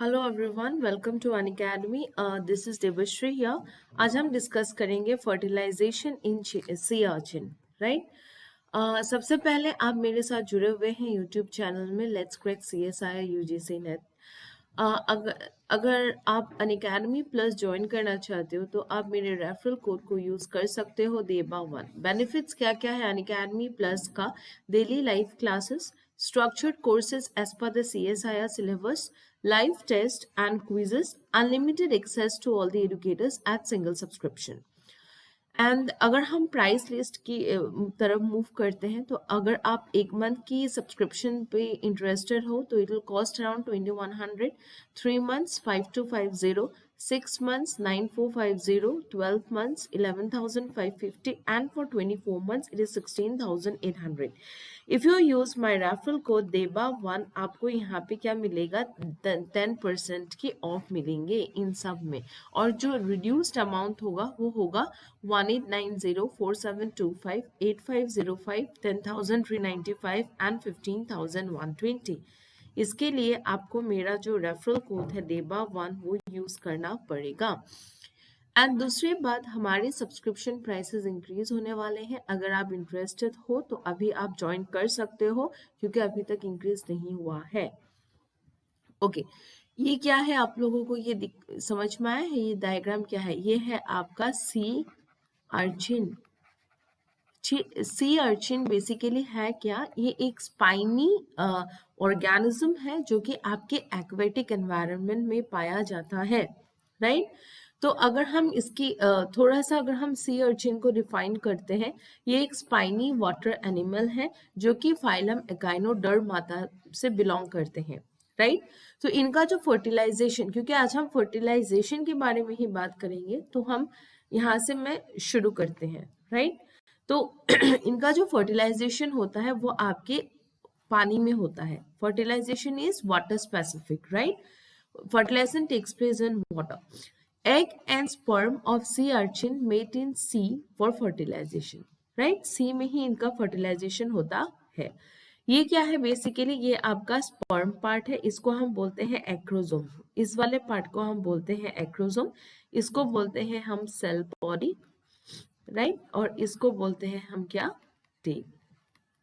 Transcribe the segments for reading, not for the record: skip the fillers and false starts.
Hello everyone, welcome to Unacademy. This is Devshree here. आज हम discuss करेंगे fertilization in sea urchin, right. सबसे पहले आप मेरे साथ जुड़े हुए हैं यूट्यूब चैनल में let's crack CSIR UGC NET. अगर आप अन अकेडमी प्लस ज्वाइन करना चाहते हो तो आप मेरे रेफरल कोड को यूज कर सकते हो देबा1। बेनिफिट्स क्या क्या है अन अकेडमी प्लस का? Daily live classes, structured courses as per the CSIR syllabus, live tests and quizzes, unlimited access to all the educators at single subscription. And अगर हम प्राइस लिस्ट की तरफ मूव करते हैं तो अगर आप एक मंथ की सब्सक्रिप्शन पे इंटरेस्टेड हो तो it will cost around 2100, 3 months 5250, 6 months 9450, 12 months 11550 and for 24 months it is 16800. If you use my referral code देबा1 आपको यहाँ पे क्या मिलेगा? 10% की ऑफ मिलेंगे इन सब में, और जो रिड्यूस्ड अमाउंट होगा वो होगा 18904725 8505 10395 एंड 15120। इसके लिए आपको मेरा जो रेफरल कोड है देबा1 वो यूज करना पड़ेगा। एंड दूसरी बात, हमारे सब्सक्रिप्शन प्राइसेस इंक्रीज होने वाले हैं। अगर आप इंटरेस्टेड हो तो अभी आप ज्वाइन कर सकते हो क्योंकि अभी तक इंक्रीज नहीं हुआ है। ओके, ये क्या है आप लोगों को ये समझ में आया है? ये डायग्राम क्या है? ये है आपका sea urchin. Sea urchin basically है क्या? ये एक स्पाइनी ऑर्गेनिज्म है जो कि आपके एक्वेटिक एनवायरनमेंट में पाया जाता है, राइट। तो अगर हम इसकी थोड़ा सा अगर हम सी अर्चिन को डिफाइन करते हैं, ये एक स्पाइनी वाटर एनिमल है जो कि फाइलम एकाइनोडर्माटा से बिलोंग करते हैं, राइट। तो इनका जो फर्टिलाइजेशन, क्योंकि आज हम फर्टिलाइजेशन के बारे में ही बात करेंगे तो हम यहाँ से मैं शुरू करते हैं, राइट। तो इनका जो फर्टिलाइजेशन होता है वो आपके पानी में होता है। Fertilization is water specific, right. fertilization takes place in water. Egg and sperm of sea urchin mate in sea for fertilization, right? sea में ही इनका fertilization होता है। ये क्या है? बेसिकली ये आपका स्पर्म पार्ट है, इसको हम बोलते हैं एक्रोजोम। इस वाले पार्ट को हम बोलते हैं एक्रोजोम, इसको बोलते हैं हम सेल बॉडी, राइट। और इसको बोलते हैं हम क्या? Tail,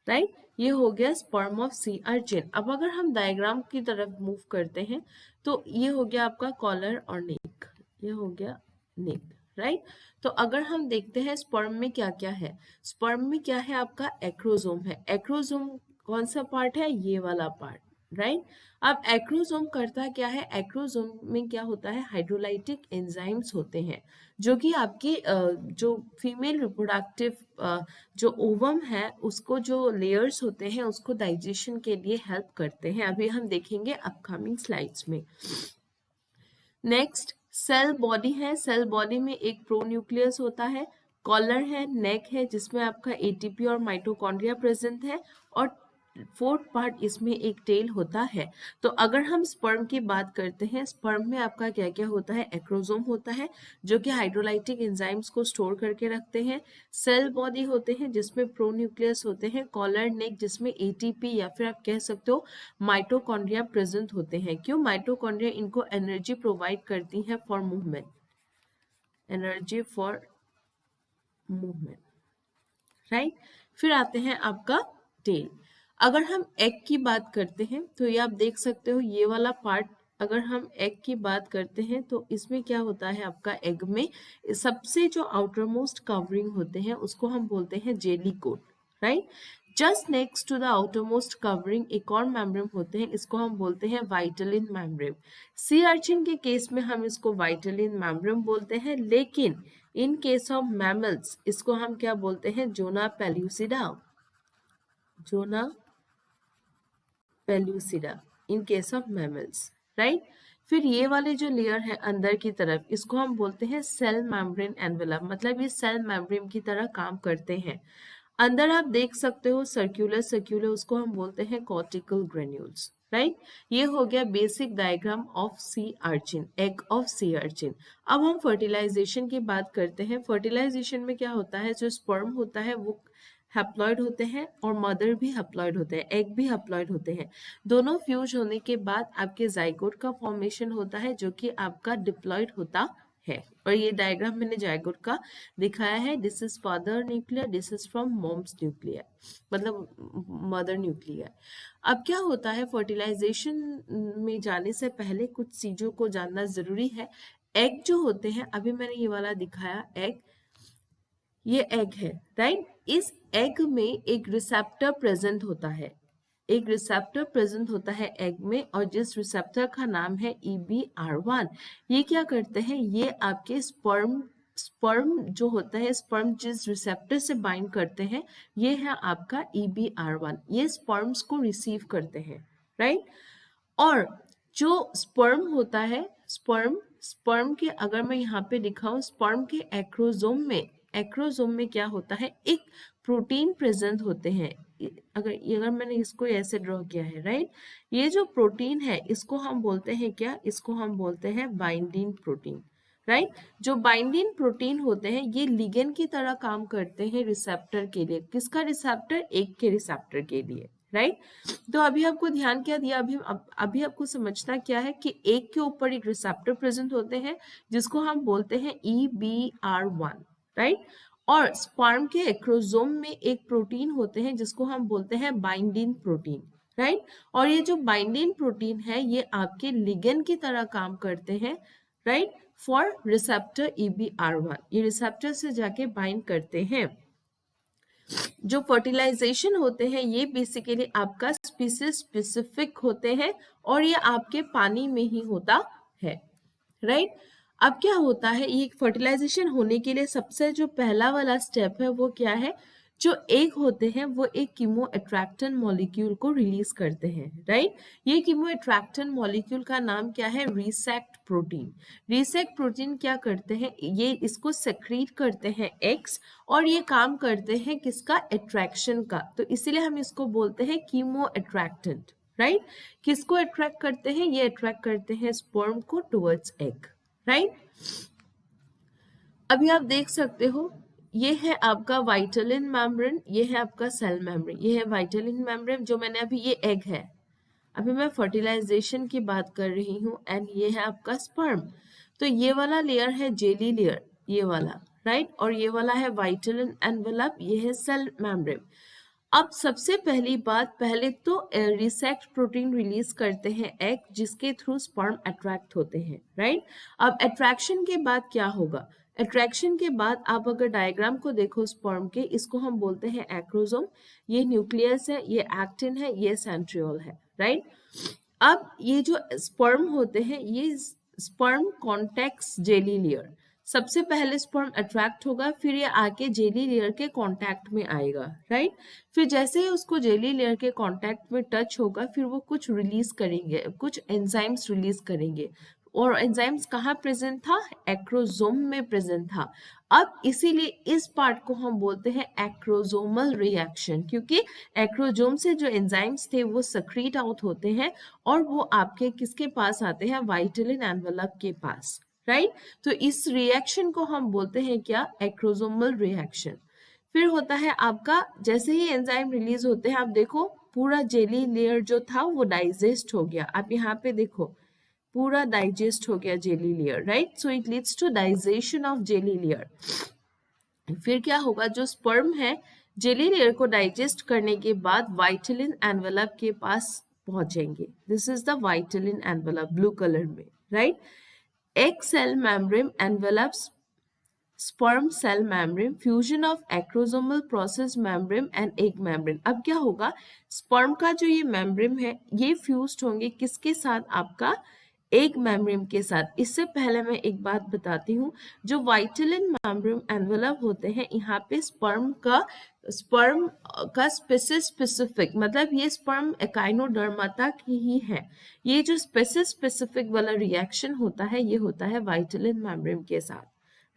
right. ये हो गया स्पर्म ऑफ सी अर्चिन। अब अगर हम डायग्राम की तरफ मूव करते हैं तो ये हो गया आपका कॉलर और नेक, ये हो गया नेक, राइट। तो अगर हम देखते हैं स्पर्म में क्या क्या है, स्पर्म में क्या है? आपका एक्रोजोम है। एक्रोजोम कौन सा पार्ट है? ये वाला पार्ट, राइट। अब एक्रोजोम करता क्या है? एक्रोजोम में क्या होता है? हाइड्रोलाइटिक एंजाइम्स होते हैं जो कि आपके जो फीमेल रिप्रोडक्टिव जो ओवम है उसको जो लेयर्स होते हैं उसको डाइजेशन के लिए हेल्प करते हैं। अभी हम देखेंगे अपकमिंग स्लाइड्स में। नेक्स्ट सेल बॉडी है। सेल बॉडी में एक प्रोन्यूक्लियस होता है, कॉलर है, नेक है जिसमें आपका एटीपी और माइटोकॉन्ड्रिया प्रेजेंट है, और फोर्थ पार्ट इसमें एक टेल होता है। तो अगर हम स्पर्म की बात करते हैं, स्पर्म में आपका क्या क्या होता है? एक्रोजोम होता है जो कि हाइड्रोलाइटिक एंजाइम्स को स्टोर करके रखते हैं, सेल बॉडी होते हैं जिसमें प्रोन्यूक्लियस होते हैं, कॉलर नेक जिसमें एटीपी या फिर आप कह सकते हो माइटोकॉन्ड्रिया प्रेजेंट होते हैं। क्यों? माइटोकॉन्ड्रिया इनको एनर्जी प्रोवाइड करती है for movement, energy for movement, right. फिर आते हैं आपका टेल। अगर हम एग की बात करते हैं तो ये आप देख सकते हो ये वाला पार्ट। अगर हम एग की बात करते हैं तो इसमें क्या होता है? आपका एग में सबसे जो आउटर मोस्ट कवरिंग होते हैं उसको हम बोलते हैं jelly coat, right. Just next to the outermost covering एक और मेम्ब्रेन होते हैं, इसको हम बोलते हैं वाइटलिन मेम्ब्रेन। सी अर्चिन के केस में हम इसको वाइटलिन मेम्ब्रेन बोलते हैं, लेकिन इन केस ऑफ मैमल्स इसको हम क्या बोलते हैं? Zona pellucida, zona pellucida in case of mammals, right. फिर ये वाले जो लेयर है अंदर की तरफ इसको हम बोलते हैं सेल मेम्ब्रेन एनवेलप, मतलब ये सेल मेम्ब्रेन की तरह काम करते हैं। अंदर आप देख सकते हो सर्क्यूलर सर्क्यूलर, उसको हम बोलते हैं कॉर्टिकल ग्रेन्यूल्स, राइट। ये हो गया basic diagram of sea urchin, egg of sea urchin. अब हम फर्टिलाइजेशन की बात करते हैं। फर्टिलाइजेशन में क्या होता है? जो स्पर्म होता है वो हैप्लॉइड होते हैं और मदर भी हैप्लॉइड होते हैं, एग भी हैप्लॉइड होते हैं। दोनों फ्यूज होने के बाद आपके जाइगोट का फॉर्मेशन होता है जो कि आपका डिप्लॉइड होता है। और ये डायग्राम मैंने जाइगोट का दिखाया है। This is father nuclear, this is from mom's nuclear, मतलब मदर न्यूक्लियर। अब क्या होता है, फर्टिलाइजेशन में जाने से पहले कुछ चीजों को जानना जरूरी है। एग जो होते हैं, अभी मैंने ये वाला दिखाया एग, ये एग है, राइट। इस एग में एक रिसेप्टर प्रेजेंट होता है, एक रिसेप्टर प्रेजेंट होता है एग में, और जिस रिसेप्टर का नाम है EBR1। ये क्या करते हैं, ये आपके स्पर्म जो होता है, स्पर्म जिस रिसेप्टर से बाइंड करते हैं, ये है आपका EBR1। ये स्पर्म्स को रिसीव करते हैं, राइट। और जो स्पर्म होता है, स्पर्म के, अगर मैं यहाँ पे दिखाऊं, स्पर्म के एक्रोजोम में क्या होता है, एक प्रोटीन प्रेजेंट होते हैं। अगर मैंने इसको ऐसे ड्रॉ किया है, राइट, ये जो प्रोटीन है इसको हम बोलते हैं क्या, इसको हम बोलते हैं बाइंडिंग प्रोटीन, राइट। जो बाइंडिंग प्रोटीन होते हैं ये लिगेंड की तरह काम करते हैं रिसेप्टर के लिए। किसका रिसेप्टर, एक के रिसेप्टर के लिए, राइट। तो अभी आपको ध्यान क्या दिया, अभी आपको समझना क्या है कि एक के ऊपर एक रिसेप्टर प्रेजेंट होते हैं जिसको हम बोलते हैं EBR1, राइट। और स्पर्म के एक्रोजोम में एक प्रोटीन होते हैं जिसको हम बोलते हैं बाइंडिंग प्रोटीन, राइट। और ये जो बाइंडिंग प्रोटीन है ये आपके लिगेंड की तरह काम करते हैं, राइट, फॉर रिसेप्टर EBR1। ये रिसेप्टर से जाके बाइंड करते हैं। जो फर्टिलाइजेशन होते हैं ये बेसिकली आपका स्पीसीज स्पेसिफिक होते हैं और ये आपके पानी में ही होता है, राइट। अब क्या होता है, ये फर्टिलाइजेशन होने के लिए सबसे जो पहला वाला स्टेप है वो क्या है, जो एग होते हैं वो एक कीमो अट्रैक्टेंट मॉलिक्यूल को रिलीज करते हैं, राइट। ये कीमो अट्रैक्टेंट मॉलिक्यूल का नाम क्या है, रीसेक्ट प्रोटीन। रीसेक्ट प्रोटीन क्या करते हैं, ये इसको सेक्रीट करते हैं एग्स, और ये काम करते हैं किसका, अट्रैक्शन का। तो इसीलिए हम इसको बोलते हैं कीमो अट्रैक्टेंट, राइट। किसको अट्रैक्ट करते हैं, ये अट्रैक्ट करते हैं स्पर्म को टुवर्ड्स एग, राइट। अभी आप देख सकते हो ये है आपका वाइटलिन मेम्ब्रेन, ये है आपका सेल मेम्ब्रेन। ये है वाइटलिन मेम्ब्रेन जो मैंने अभी, ये एग है, अभी मैं फर्टिलाइजेशन की बात कर रही हूँ, एंड ये है आपका स्पर्म। तो ये वाला लेयर है जेली लेयर, ये वाला, राइट। और ये वाला है वाइटलिन एनवेलप, ये है सेल मेम्ब्रेन। अब सबसे पहली बात, पहले तो रिसेक्ट प्रोटीन रिलीज करते हैं एग, जिसके थ्रू स्पर्म अट्रैक्ट होते हैं, राइट। अब अट्रैक्शन के बाद क्या होगा, अट्रैक्शन के बाद आप अगर डायग्राम को देखो स्पर्म के, इसको हम बोलते हैं एक्रोसोम, ये न्यूक्लियस है, ये एक्टिन है, ये सेंट्रियोल है, राइट। अब ये जो स्पर्म होते हैं ये स्पर्म कॉन्टेक्ट्स जेली लेयर। सबसे पहले स्पर्म अट्रैक्ट होगा, फिर ये आके जेली लेयर के कांटेक्ट में आएगा, राइट। फिर जैसे ही उसको जेली लेयर के कांटेक्ट में टच होगा, फिर वो कुछ रिलीज करेंगे, कुछ एंजाइम्स रिलीज करेंगे। और एंजाइम्स कहाँ प्रेजेंट था, एक्रोसोम में प्रेजेंट था। अब इसीलिए इस पार्ट को हम बोलते हैं एक्रोसोमल रिएक्शन, क्योंकि एक्रोसोम से जो एंजाइम्स थे वो सक्रीट आउट होते हैं और वो आपके किसके पास आते हैं, वाइटलिन एनवेलप के पास, राइट। तो इस रिएक्शन को हम बोलते हैं क्या, एक्रोसोमल रिएक्शन। फिर होता है आपका, जैसे ही एंजाइम रिलीज होते हैं, आप देखो पूरा जेली लेयर जो था वो डाइजेस्ट हो गया। आप यहाँ पे देखो पूरा डाइजेस्ट हो गया jelly layer, right. So it leads to digestion of jelly layer. फिर क्या होगा, जो स्पर्म है जेली लेयर को डाइजेस्ट करने के बाद वाइटलिन एनवेलप के पास पहुंचेंगे। This is the vitelline envelope blue colour में, right. Egg cell membrane envelops sperm cell membrane, fusion of acrosomal process membrane and egg membrane। अब क्या होगा, sperm का जो ये membrane है ये fused होंगे किसके साथ, आपका एग मेम्ब्रेन के साथ। इससे पहले मैं एक बात बताती हूँ, जो वाइटलिन मेम्ब्रेन एनवेलप होते हैं, यहाँ पे स्पर्म का स्पेसिफिक, मतलब ये स्पर्म एकाइनोडर्माता की ही है। ये जो स्पेसिफिक वाला रिएक्शन होता है ये होता है वाइटलिन मेम्ब्रेन के साथ,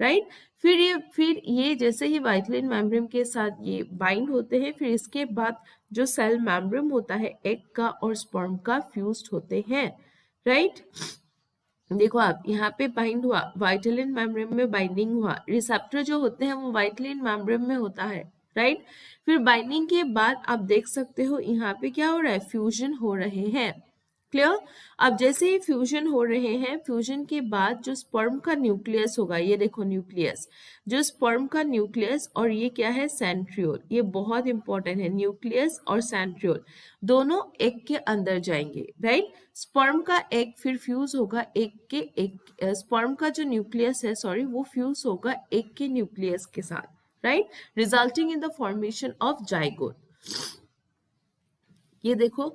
राइट। फिर ये जैसे ही वाइटलिन मेम्ब्रेन के साथ ये बाइंड होते हैं, फिर इसके बाद जो सेल मेम्ब्रेन होता है एग का और स्पर्म का फ्यूज्ड होते हैं, राइट। देखो आप यहाँ पे बाइंड हुआ, वाइटलिन मेम्ब्रेन में बाइंडिंग हुआ, रिसेप्टर जो होते हैं वो वाइटलिन मेम्ब्रेन में होता है, राइट। फिर बाइंडिंग के बाद आप देख सकते हो यहाँ पे क्या हो रहा है, फ्यूजन हो रहे हैं। क्लियर। अब जैसे ही फ्यूजन हो रहे हैं, फ्यूजन के बाद जो स्पर्म का न्यूक्लियस होगा, ये देखो न्यूक्लियस, जो स्पर्म का न्यूक्लियस और ये क्या है, सेंट्रियोल, ये बहुत इंपॉर्टेंट है, न्यूक्लियस और सेंट्रियोल दोनों एग के अंदर जाएंगे, राइट। स्पर्म का एग फिर फ्यूज होगा एग के एग, स्पर्म का जो न्यूक्लियस है, सॉरी, वो फ्यूज होगा एग के न्यूक्लियस के साथ, right, resulting in the formation of zygote. ये देखो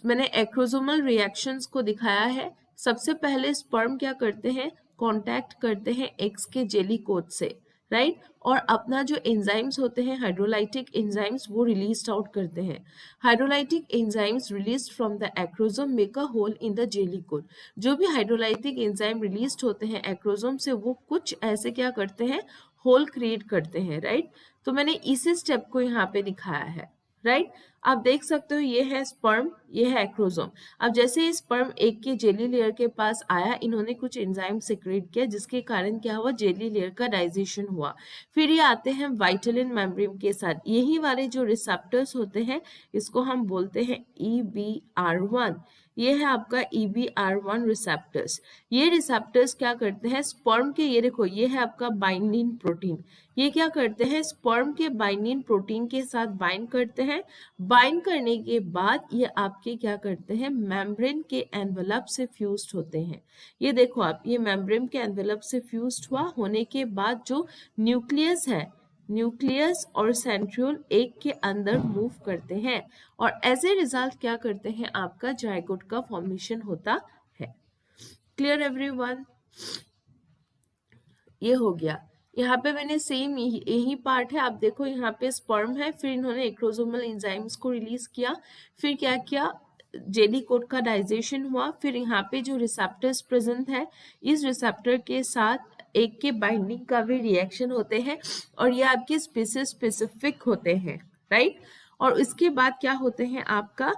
मैंने एक्रोसोमल रिएक्शंस को दिखाया है। सबसे पहले स्पर्म क्या करते हैं, कांटेक्ट करते हैं एग्स के जेली कोट से, राइट, और अपना जो एंजाइम्स होते हैं, हाइड्रोलाइटिक एंजाइम्स, वो रिलीज आउट करते हैं। Hydrolytic enzymes release from the acrosome make a hole in the jelly coat. जो भी हाइड्रोलाइटिक एंजाइम रिलीज होते हैं एक्रोसोम से, वो कुछ ऐसे क्या करते हैं, होल क्रिएट करते हैं, राइट। तो मैंने इसी स्टेप को यहाँ पे दिखाया है, राइट। आप देख सकते हो ये है स्पर्म, ये है एक्रोसोम। अब जैसे ही स्पर्म एग के जेली लेयर के पास आया, इन्होंने कुछ एंजाइम सिक्रेट किया, जिसके कारण क्या हुआ, जेली लेयर का डाइजेशन हुआ। फिर ये आते हैं वाइटलिन मेम्ब्रेन के साथ। यही वाले जो रिसेप्टर्स होते हैं, इसको हम बोलते हैं EBR1। ये है आपका EBR1 रिसेप्टर्स। ये रिसेप्टर्स क्या करते हैं, स्पर्म के, ये देखो ये है आपका बाइंडिंग प्रोटीन, ये क्या करते हैं, स्पर्म के बाइंडिंग प्रोटीन के साथ बाइंड करते हैं। बाइंड करने के बाद ये आपके क्या करते हैं, मेम्ब्रेन के एनवेलप से फ्यूज्ड होते हैं। ये देखो आप, ये मेम्ब्रेन के एनवेलप से फ्यूज्ड हुआ, होने के बाद जो न्यूक्लियस है, न्यूक्लियस और सेंट्रियोल एक के अंदर मूव करते हैं, और एज ए रिजल्ट क्या करते हैं, आपका जायगोट का फॉर्मेशन होता है। Clear everyone. ये हो गया। यहाँ पे मैंने सेम यही पार्ट है, आप देखो यहाँ पे स्पर्म है, फिर इन्होंने एक्रोसोमल एंजाइम्स को रिलीज किया, फिर क्या किया, जेली कोट का डाइजेशन हुआ, फिर यहाँ पे जो रिसेप्टर्स प्रेजेंट है, इस रिसेप्टर के साथ एक के बाइंडिंग का भी रिएक्शन होते हैं, और ये आपके स्पीसीज स्पेसिफिक होते हैं, राइट। और इसके बाद क्या होते हैं, आपका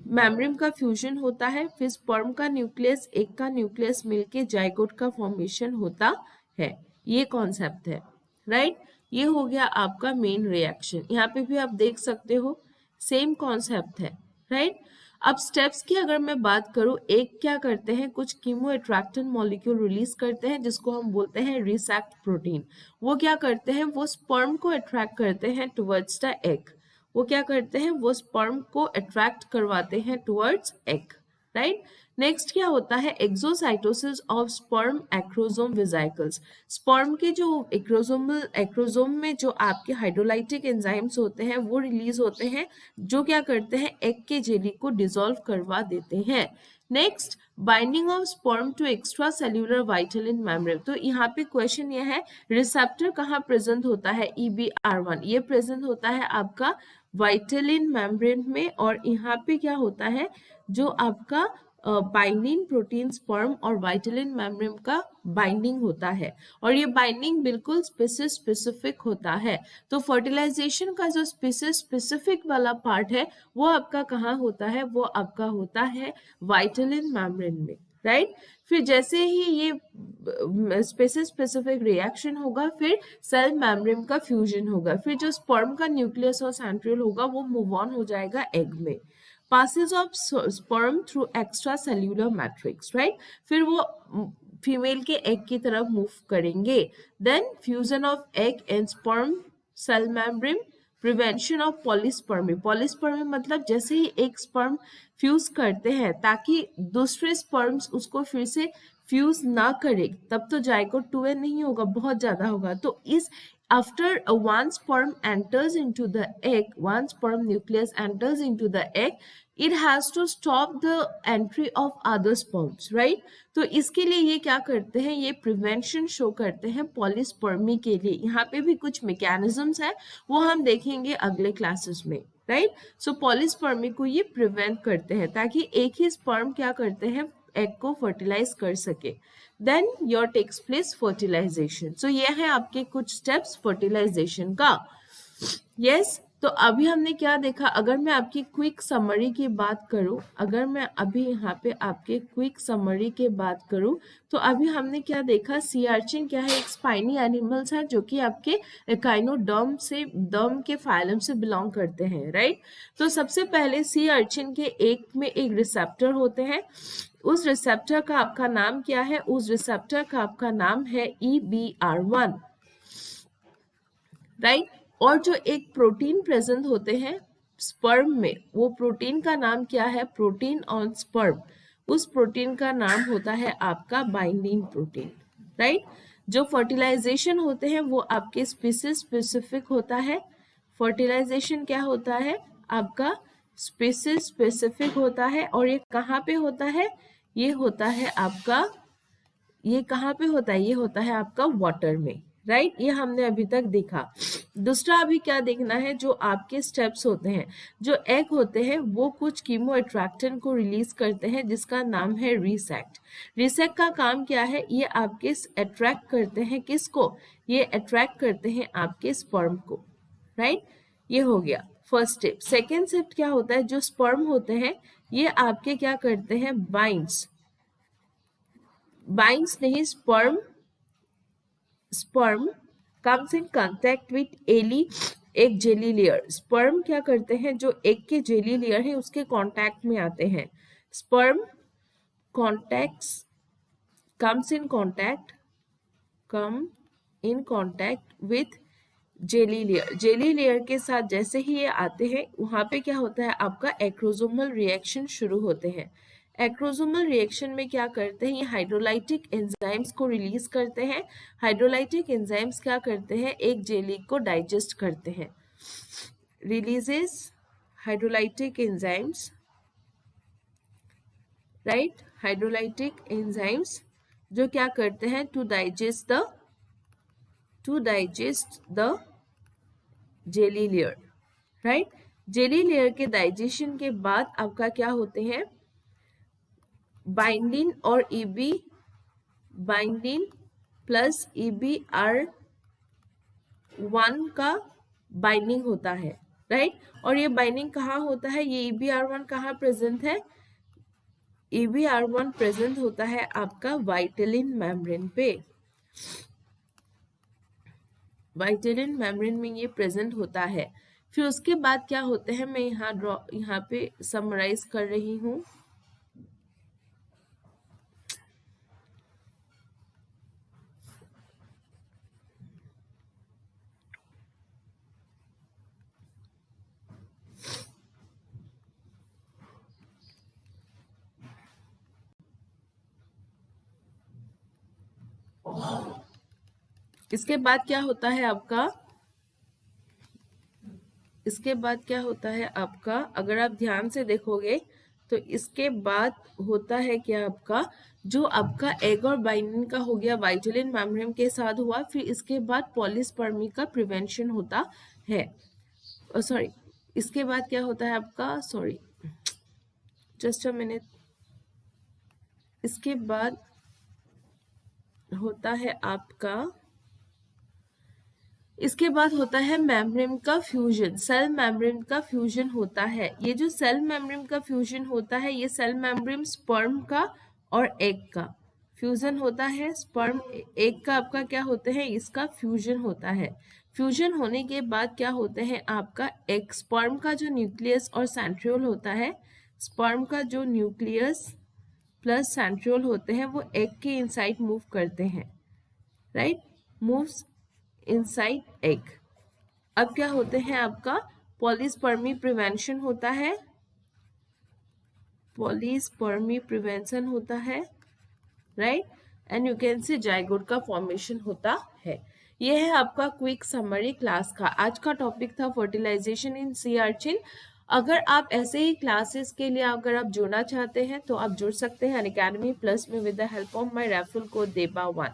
मेम्ब्रेन का फ्यूजन होता है, फिर स्पर्म का न्यूक्लियस, एक का न्यूक्लियस मिलके जाइगोट का फॉर्मेशन होता है। ये कॉन्सेप्ट है, राइट। ये हो गया आपका मेन रिएक्शन। यहाँ पे भी आप देख सकते हो सेम कॉन्सेप्ट है, राइट। अब स्टेप्स की अगर मैं बात करूं, एक क्या करते हैं, कुछ कीमो अट्रैक्टेंट मॉलिक्यूल रिलीज करते हैं, जिसको हम बोलते हैं रिसेप्ट प्रोटीन। वो क्या करते हैं, वो स्पर्म को अट्रैक्ट करते हैं टुवर्ड्स द एग। वो क्या करते हैं, वो स्पर्म को अट्रैक्ट करवाते हैं टुवर्ड्स एग, राइट। नेक्स्ट क्या होता है, exocytosis of sperm acrosome vesicles. Sperm के जो एक्रोसोम में जो आपके हाइड्रोलाइटिक एंजाइम्स होते हैं, वो रिलीज होते हैं, जो क्या करते हैं, एग के जेली को डिसॉल्व करवा देते हैं। Next, binding of sperm to extracellular vitelline membrane. तो यहाँ पे क्वेश्चन ये है, रिसेप्टर कहाँ प्रेजेंट होता है, EBR1, ये प्रेजेंट होता है आपका वाइटलिन मेम्ब्रेन में, और यहाँ पे क्या होता है, जो आपका बाइंडिंग प्रोटीन स्पर्म और वाइटलिन मेम्ब्रेन का बाइंडिंग होता है, और ये बाइंडिंग बिल्कुल स्पीसीज स्पेसिफिक होता है। तो फर्टिलाइजेशन का जो स्पीसीज स्पेसिफिक वाला पार्ट है, वो आपका कहाँ होता है, वो आपका होता है वाइटलिन मेम्ब्रेन में, राइट। फिर जैसे ही ये स्पीसीज स्पेसिफिक रिएक्शन होगा, फिर सेल मेम्ब्रेन का फ्यूजन होगा, फिर जो स्पर्म का न्यूक्लियस और सेंट्रियोल होगा, वो मूव ऑन हो जाएगा एग में। passes of sperm through extracellular matrix, right? फिर वो फीमेल के एग की तरफ मूव करेंगे। Then fusion of egg and sperm cell membrane, prevention of polyspermy. Polyspermy मतलब जैसे ही एक स्पर्म फ्यूज करते हैं, ताकि दूसरे स्पर्म्स उसको फिर से फ्यूज ना करे, तब तो जाइगोट 2n नहीं होगा, बहुत ज्यादा होगा। तो इस after one sperm enters into the egg, one sperm nucleus enters into the egg, it has to stop the entry of other sperms, right? तो इसके लिए ये क्या करते हैं, ये प्रिवेंशन शो करते हैं पॉलीस्पर्मी के लिए। यहाँ पे भी कुछ मैकेनिज्म्स है, वो हम देखेंगे अगले क्लासेस में, राइट। सो पॉलीस्पर्मी को ये प्रिवेंट करते हैं, ताकि एक ही स्पर्म क्या करते हैं, एग को फर्टिलाइज कर सके। Then your takes place fertilisation. So ये है आपके कुछ स्टेप्स फर्टिलाइजेशन का। यस, तो अभी हमने क्या देखा, अगर मैं आपकी क्विक समरी की बात करूं, अगर मैं अभी यहाँ पे आपके क्विक समरी की बात करूं, तो अभी हमने क्या देखा, सी आर्चिन क्या है, एक स्पाइनी एनिमल्स है जो कि आपके एकाइनोडर्म से डर्म के फाइलम से बिलोंग करते हैं, राइट। तो सबसे पहले सी आर्चिन के एक में एक रिसेप्टर होते हैं, उस रिसेप्टर का आपका नाम क्या है, उस रिसेप्टर का आपका नाम है EBR1, राइट। और जो एक प्रोटीन प्रेजेंट होते हैं स्पर्म में, वो प्रोटीन का नाम क्या है, प्रोटीन ऑन स्पर्म, उस प्रोटीन का नाम होता है आपका बाइंडिंग प्रोटीन, राइट। जो फर्टिलाइजेशन होते हैं वो आपके स्पीसीज स्पेसिफिक होता है, फर्टिलाइजेशन क्या होता है आपका स्पीसीज स्पेसिफिक होता है, और ये कहाँ पे होता है, ये होता है आपका, ये कहाँ पे होता है, ये होता है आपका वाटर में, राइट। ये हमने अभी तक देखा। दूसरा अभी क्या देखना है, जो आपके स्टेप्स होते हैं, जो एग होते हैं वो कुछ कीमो अट्रैक्टेंट को रिलीज करते हैं जिसका नाम है रीसेक्ट। रीसेक्ट का काम क्या है, ये आपके अट्रैक्ट करते हैं किसको, ये अट्रैक्ट करते हैं आपके स्पर्म को, राइट। ये हो गया फर्स्ट स्टेप। सेकेंड स्टेप क्या होता है, जो स्पर्म होते हैं ये आपके क्या करते हैं, बाइंड्स नहीं, sperm comes in contact with एली, एक जेली लेयर। स्पर्म क्या करते हैं, जो एग के जेली लेयर है उसके कांटेक्ट में आते हैं। Sperm contacts comes in contact with jelly layer. Jelly layer के साथ जैसे ही ये आते हैं वहां पे क्या होता है, आपका एक्रोसोमल रिएक्शन शुरू होते हैं। एक्रोसोमल रिएक्शन में क्या करते हैं, ये हाइड्रोलाइटिक एंजाइम्स को रिलीज करते हैं। हाइड्रोलाइटिक एंजाइम्स क्या करते हैं, एक जेली को डाइजेस्ट करते हैं। Releases hydrolytic enzymes, right, hydrolytic enzymes जो क्या करते हैं, to digest the jelly layer, right. Jelly layer के डाइजेशन के बाद आपका क्या होते हैं, बाइंडिंग और बाइंडिंग प्लस EBR1 का बाइंडिंग होता है, राइट। और ये बाइंडिंग कहाँ होता है, ये EBR1 कहाँ प्रेजेंट है, EBR1 प्रेजेंट होता है आपका वाइटेलिन मेम्ब्रेन पे, वाइटेलिन मेम्ब्रेन में ये प्रेजेंट होता है। फिर उसके बाद क्या होते हैं, मैं यहाँ पे समराइज कर रही हूँ। इसके बाद क्या होता है आपका, इसके बाद क्या होता है आपका, अगर आप ध्यान से देखोगे तो इसके बाद होता है क्या आपका, जो आपका एग और बाइंडिंग का हो गया वाइटेलिन मेम्ब्रेन के साथ हुआ, फिर इसके बाद पॉलीस्पर्मी का प्रिवेंशन होता है। सॉरी, इसके बाद क्या होता है आपका, सॉरी जस्ट अ मिनट, इसके बाद होता है आपका, इसके बाद होता है मेम्ब्रेन का फ्यूजन, सेल मेम्ब्रेन का फ्यूजन होता है। ये जो सेल मेम्ब्रेन का फ्यूजन होता है, ये सेल मेम्ब्रेन स्पर्म का और एग का फ्यूजन होता है। स्पर्म एग का आपका क्या होते हैं, इसका फ्यूजन होता है। फ्यूजन होने के बाद क्या होते हैं आपका, एग स्पर्म का जो न्यूक्लियस और सेंट्रियोल होता है, स्पर्म का जो न्यूक्लियस प्लस सेंट्रियोल होते हैं वो एग के इनसाइड मूव करते हैं, राइट, मूव्स इनसाइड एग। अब क्या होते हैं आपका, पॉलीस्पर्मी प्रिवेंशन होता है, पॉलीस्पर्मी प्रिवेंशन होता है, right, and you can see zygote का फॉर्मेशन होता है। ये है आपका क्विक समरी क्लास का। आज का टॉपिक था फर्टिलाइजेशन इन सी आर्चिन। अगर आप ऐसे ही क्लासेस के लिए अगर आप जुड़ना चाहते हैं तो आप जुड़ सकते हैं अनअकैडमी प्लस में with the help of my referral code देबा1।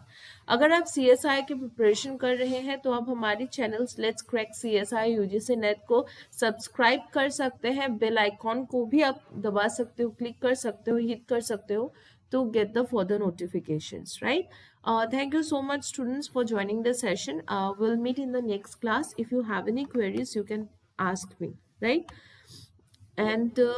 अगर आप CSI की प्रिपरेशन कर रहे हैं तो आप हमारी channels let's crack CSI UGC net को सब्सक्राइब कर सकते हैं। बेल आइकॉन को भी आप दबा सकते हो, क्लिक कर सकते हो, हिट कर सकते हो to get the further notifications, right? Thank you so much students for joining the session. We'll meet in the next class. If you have any queries, you can ask me, right? And